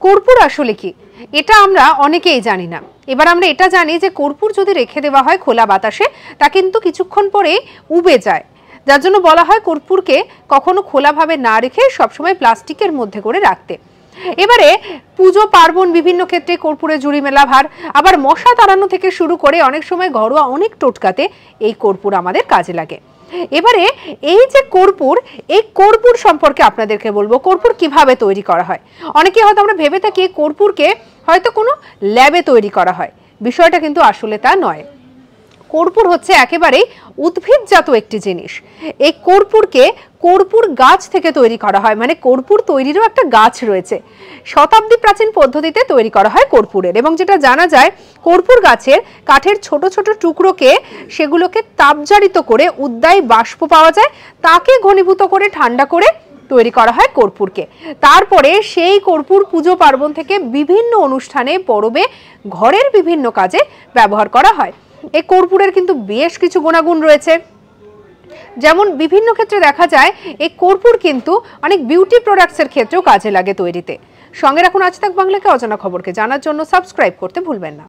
কর্পূর আসলে কি এটা আমরা অনেকেই জানি না। এবার আমরা এটা জানি যে কর্পূর যদি রেখে দেওয়া হয় খোলা বাতাসে তা কিন্তু কিছুক্ষণ পরে উবে যায়, যার জন্য বলা হয় কর্পূরকে কখনো খোলাভাবে না রেখে সবসময় প্লাস্টিকের মধ্যে করে রাখতে। এবারে পুজো পার্বণ বিভিন্ন ক্ষেত্রে কর্পূরের জুড়ি মেলা ভার, আবার মশা তাড়ানো থেকে শুরু করে অনেক সময় ঘরোয়া অনেক টোটকাতে এই কর্পূর আমাদের কাজে লাগে। এবারে এই যে কর্পূর, এই কর্পূর সম্পর্কে আপনাদেরকে বলবো কর্পূর কিভাবে তৈরি করা হয়। অনেকে হয়তো আমরা ভেবে থাকি কর্পূরকে হয়তো কোনো ল্যাবে তৈরি করা হয়, বিষয়টা কিন্তু আসলে তা নয়। কর্পূর হচ্ছে একেবারে উদ্ভিদজাত একটি জিনিস। এই কর্পূরকে কর্পূর গাছ থেকে তৈরি করা হয়, মানে কর্পূর তৈরিরও একটা গাছ রয়েছে। শতাব্দী প্রাচীন পদ্ধতিতে তৈরি করা হয় কর্পূরের, এবং যেটা জানা যায় কর্পূর গাছের কাঠের ছোট ছোট টুকরোকে সেগুলোকে তাপজারিত করে উদ্দায়ী বাষ্প পাওয়া যায়, তাকে ঘনীভূত করে ঠান্ডা করে তৈরি করা হয় কর্পূরকে। তারপরে সেই কর্পূর পুজো পার্বণ থেকে বিভিন্ন অনুষ্ঠানে পরবে ঘরের বিভিন্ন কাজে ব্যবহার করা হয়। এই কর্পূরের কিন্তু বেশ কিছু গুণাগুণ রয়েছে, যেমন বিভিন্ন ক্ষেত্রে দেখা যায় এই কর্পূর কিন্তু অনেক বিউটি প্রোডাক্টসের ক্ষেত্রেও কাজে লাগে তৈরিতে। সঙ্গে রাখুন আজ তাক বাংলাকে, অজানা খবরকে জানার জন্য সাবস্ক্রাইব করতে ভুলবেন না।